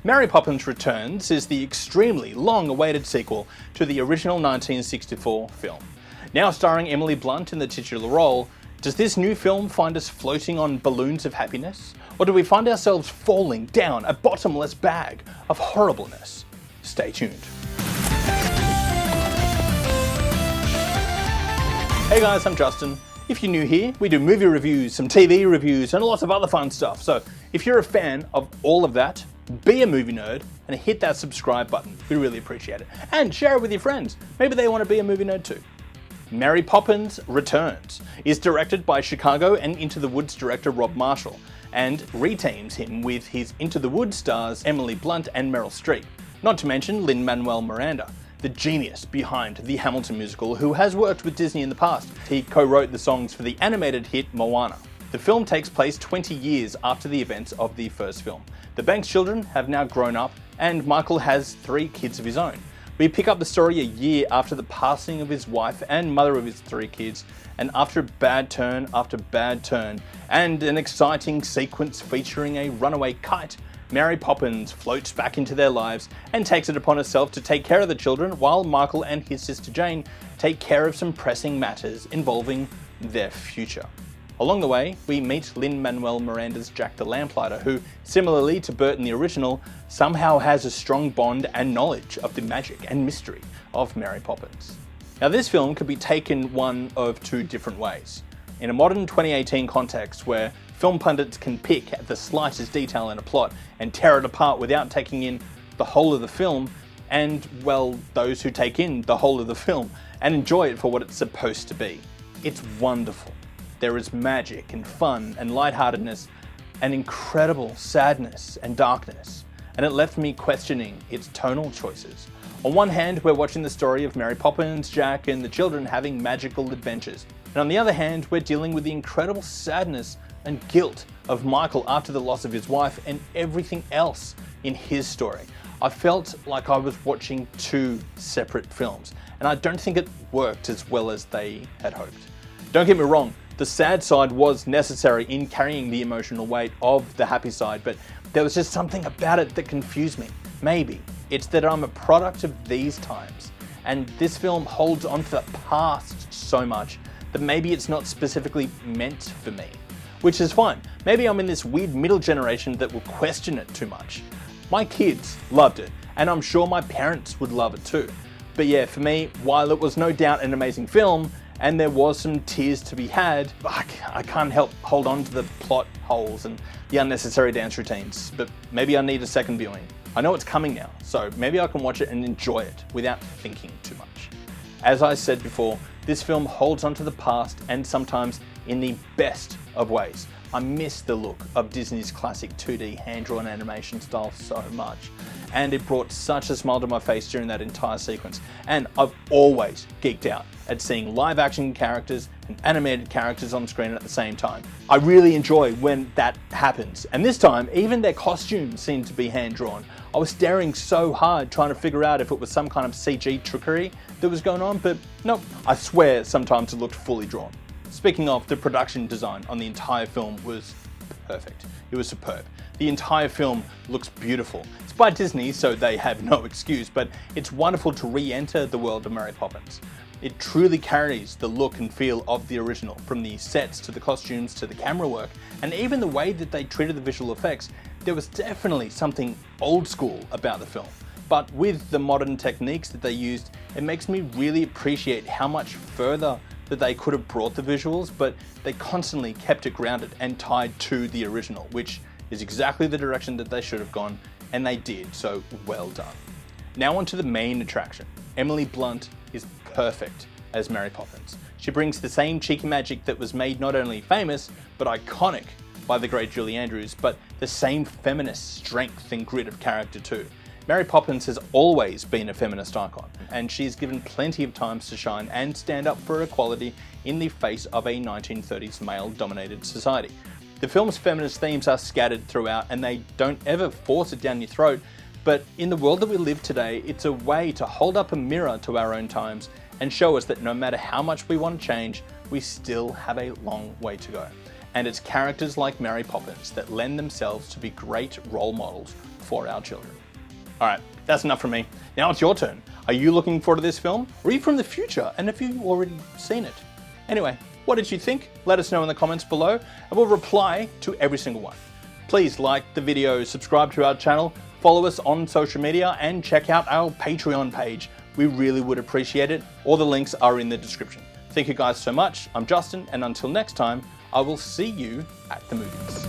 Mary Poppins Returns is the extremely long-awaited sequel to the original 1964 film. Now starring Emily Blunt in the titular role, does this new film find us floating on balloons of happiness? Or do we find ourselves falling down a bottomless bag of horribleness? Stay tuned. Hey guys, I'm Justin. If you're new here, we do movie reviews, some TV reviews, and lots of other fun stuff. So if you're a fan of all of that, be a movie nerd and hit that subscribe button. We really appreciate it. And share it with your friends. Maybe they want to be a movie nerd too. Mary Poppins Returns is directed by Chicago and Into the Woods director Rob Marshall, and reteams him with his Into the Woods stars Emily Blunt and Meryl Streep, not to mention Lin-Manuel Miranda, the genius behind the Hamilton musical, who has worked with Disney in the past. He co-wrote the songs for the animated hit Moana. The film takes place 20 years after the events of the first film. The Banks children have now grown up, and Michael has 3 kids of his own. We pick up the story a year after the passing of his wife and mother of his 3 kids, and after bad turn after bad turn, and an exciting sequence featuring a runaway kite, Mary Poppins floats back into their lives and takes it upon herself to take care of the children while Michael and his sister Jane take care of some pressing matters involving their future. Along the way, we meet Lin-Manuel Miranda's Jack the Lamplighter, who, similarly to Bert in the original, somehow has a strong bond and knowledge of the magic and mystery of Mary Poppins. Now, this film could be taken one of 2 different ways. In a modern 2018 context where film pundits can pick at the slightest detail in a plot and tear it apart without taking in the whole of the film, and, well, those who take in the whole of the film and enjoy it for what it's supposed to be. It's wonderful. There is magic and fun and lightheartedness and incredible sadness and darkness, and it left me questioning its tonal choices. On one hand, we're watching the story of Mary Poppins, Jack, and the children having magical adventures. And on the other hand, we're dealing with the incredible sadness and guilt of Michael after the loss of his wife and everything else in his story. I felt like I was watching 2 separate films, and I don't think it worked as well as they had hoped. Don't get me wrong, the sad side was necessary in carrying the emotional weight of the happy side, but there was just something about it that confused me. Maybe it's that I'm a product of these times, and this film holds on to the past so much that maybe it's not specifically meant for me. Which is fine. Maybe I'm in this weird middle generation that will question it too much. My kids loved it, and I'm sure my parents would love it too. But yeah, for me, while it was no doubt an amazing film, and there was some tears to be had, I can't help hold on to the plot holes and the unnecessary dance routines. But maybe I need a second viewing. I know it's coming now, so maybe I can watch it and enjoy it without thinking too much. As I said before, this film holds on to the past, and sometimes in the best of ways. I miss the look of Disney's classic 2D hand-drawn animation style so much, and it brought such a smile to my face during that entire sequence. And I've always geeked out at seeing live-action characters and animated characters on screen at the same time. I really enjoy when that happens, and this time even their costumes seemed to be hand-drawn. I was staring so hard trying to figure out if it was some kind of CG trickery that was going on, but nope, I swear sometimes it looked fully drawn. Speaking of, the production design on the entire film was perfect. It was superb. The entire film looks beautiful. It's by Disney, so they have no excuse, but it's wonderful to re-enter the world of Mary Poppins. It truly carries the look and feel of the original, from the sets to the costumes to the camera work, and even the way that they treated the visual effects. There was definitely something old school about the film. But with the modern techniques that they used, it makes me really appreciate how much further that they could have brought the visuals, but they constantly kept it grounded and tied to the original, which is exactly the direction that they should have gone, and they did, so well done. Now on to the main attraction. Emily Blunt is perfect as Mary Poppins. She brings the same cheeky magic that was made not only famous, but iconic by the great Julie Andrews, but the same feminist strength and grit of character too. Mary Poppins has always been a feminist icon, and she's given plenty of times to shine and stand up for equality in the face of a 1930s male-dominated society. The film's feminist themes are scattered throughout, and they don't ever force it down your throat, but in the world that we live today, it's a way to hold up a mirror to our own times and show us that no matter how much we want to change, we still have a long way to go. and it's characters like Mary Poppins that lend themselves to be great role models for our children. Alright, that's enough from me. Now it's your turn. Are you looking forward to this film? Or are you from the future and have you already seen it? Anyway, what did you think? Let us know in the comments below and we'll reply to every single one. Please like the video, subscribe to our channel, follow us on social media and check out our Patreon page. We really would appreciate it. All the links are in the description. Thank you guys so much. I'm Justin, and until next time, I will see you at the movies.